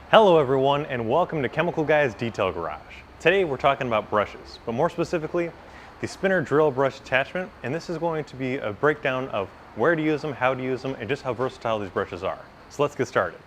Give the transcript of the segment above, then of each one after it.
Hello everyone and welcome to Chemical Guys Detail Garage. Today we're talking about brushes, but more specifically the spinner drill brush attachment, and this is going to be a breakdown of where to use them, how to use them, and just how versatile these brushes are. So let's get started.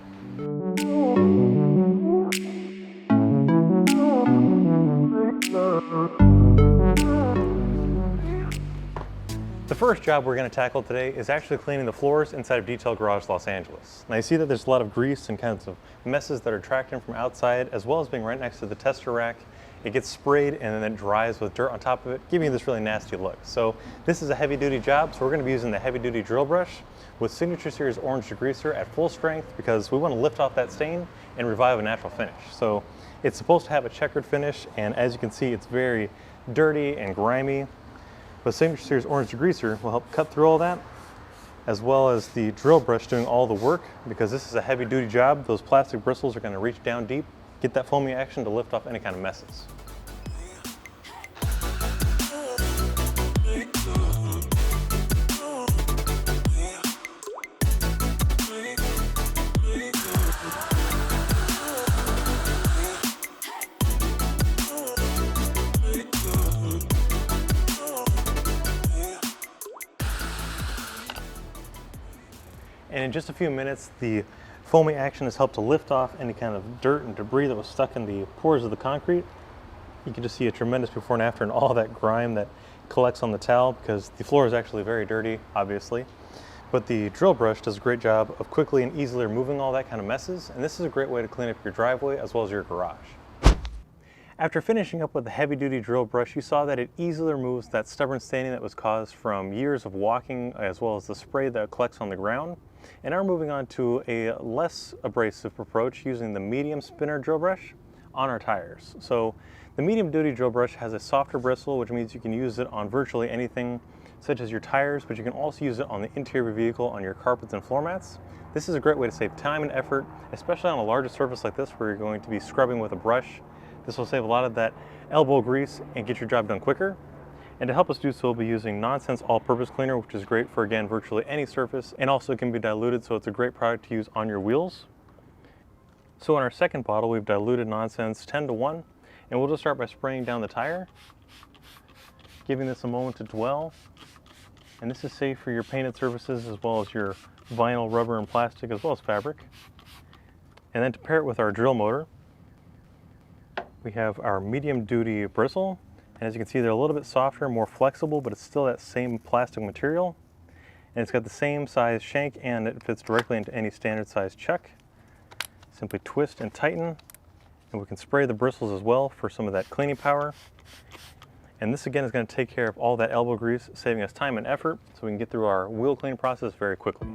The first job we're going to tackle today is actually cleaning the floors inside of Detail Garage Los Angeles. Now you see that there's a lot of grease and kinds of messes that are tracked in from outside, as well as being right next to the tester rack. It gets sprayed and then it dries with dirt on top of it, giving you this really nasty look. So this is a heavy duty job, so we're going to be using the heavy duty drill brush with Signature Series Orange Degreaser at full strength because we want to lift off that stain and revive a natural finish. So it's supposed to have a checkered finish, and as you can see it's very dirty and grimy. But Signature Series Orange Degreaser will help cut through all that, as well as the drill brush doing all the work, because this is a heavy duty job. Those plastic bristles are going to reach down deep, get that foaming action to lift off any kind of messes. And in just a few minutes, the foaming action has helped to lift off any kind of dirt and debris that was stuck in the pores of the concrete. You can just see a tremendous before and after and all that grime that collects on the towel, because the floor is actually very dirty, obviously. But the drill brush does a great job of quickly and easily removing all that kind of messes, and this is a great way to clean up your driveway as well as your garage. After finishing up with the heavy-duty drill brush, you saw that it easily removes that stubborn staining that was caused from years of walking, as well as the spray that collects on the ground. And now we're moving on to a less abrasive approach using the medium spinner drill brush on our tires. So the medium duty drill brush has a softer bristle, which means you can use it on virtually anything such as your tires, but you can also use it on the interior of your vehicle, on your carpets and floor mats. This is a great way to save time and effort, especially on a larger surface like this where you're going to be scrubbing with a brush. This will save a lot of that elbow grease and get your job done quicker. And to help us do so, we'll be using Nonsense All-Purpose Cleaner, which is great for, again, virtually any surface, and also can be diluted, so it's a great product to use on your wheels. So in our second bottle, we've diluted Nonsense 10:1, and we'll just start by spraying down the tire, giving this a moment to dwell. And this is safe for your painted surfaces as well as your vinyl, rubber, and plastic, as well as fabric. And then to pair it with our drill motor, we have our medium-duty bristle. And as you can see, they're a little bit softer, more flexible, but it's still that same plastic material. And it's got the same size shank, and it fits directly into any standard size chuck. Simply twist and tighten, and we can spray the bristles as well for some of that cleaning power. And this again is going to take care of all that elbow grease, saving us time and effort, so we can get through our wheel cleaning process very quickly.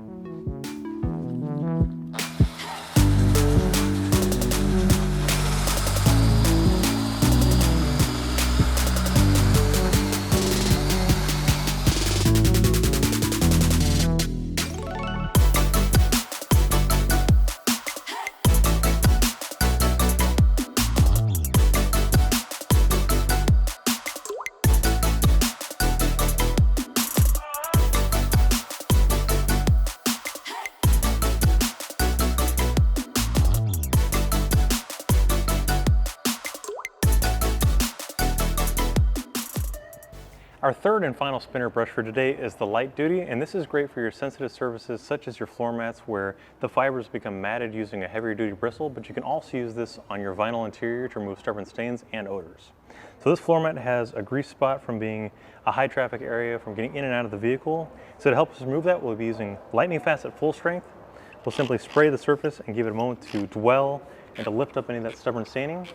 Our third and final spinner brush for today is the light duty, and this is great for your sensitive surfaces such as your floor mats where the fibers become matted using a heavier duty bristle, but you can also use this on your vinyl interior to remove stubborn stains and odors. So this floor mat has a grease spot from being a high traffic area from getting in and out of the vehicle. So to help us remove that, we'll be using lightning fast at full strength. We'll simply spray the surface and give it a moment to dwell and to lift up any of that stubborn staining.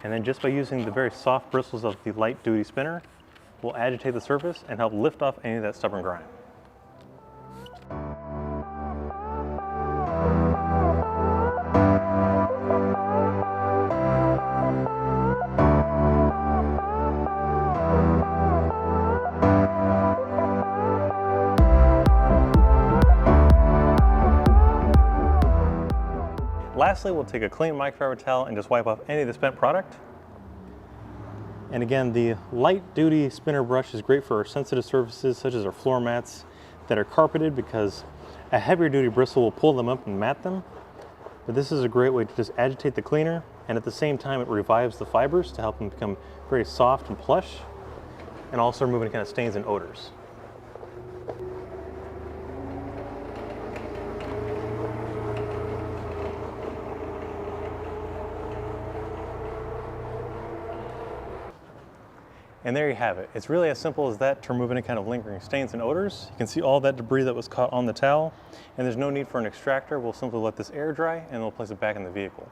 And then just by using the very soft bristles of the light duty spinner, we'll agitate the surface and help lift off any of that stubborn grime. Lastly, we'll take a clean microfiber towel and just wipe off any of the spent product. And again, the light duty spinner brush is great for our sensitive surfaces such as our floor mats that are carpeted, because a heavier duty bristle will pull them up and mat them. But this is a great way to just agitate the cleaner, and at the same time it revives the fibers to help them become very soft and plush, and also remove any kind of stains and odors. And there you have it. It's really as simple as that to remove any kind of lingering stains and odors. You can see all that debris that was caught on the towel, and there's no need for an extractor. We'll simply let this air dry and we'll place it back in the vehicle.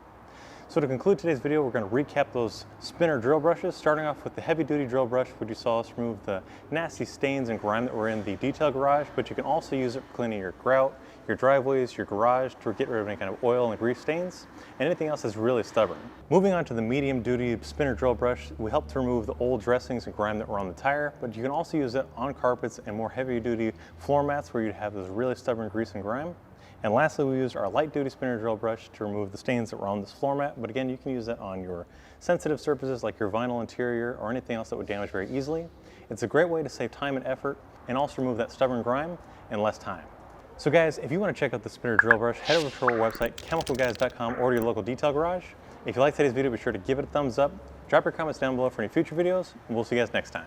So to conclude today's video, we're going to recap those spinner drill brushes, starting off with the heavy-duty drill brush, which you saw us remove the nasty stains and grime that were in the detail garage, but you can also use it for cleaning your grout, your driveways, your garage, to get rid of any kind of oil and grease stains, and anything else that's really stubborn. Moving on to the medium-duty spinner drill brush, we help to remove the old dressings and grime that were on the tire, but you can also use it on carpets and more heavy-duty floor mats where you'd have those really stubborn grease and grime. And lastly, we used our light-duty spinner drill brush to remove the stains that were on this floor mat, but again, you can use that on your sensitive surfaces like your vinyl interior or anything else that would damage very easily. It's a great way to save time and effort and also remove that stubborn grime in less time. So guys, if you want to check out the spinner drill brush, head over to our website, chemicalguys.com, or to your local detail garage. If you like today's video, be sure to give it a thumbs up, drop your comments down below for any future videos, and we'll see you guys next time.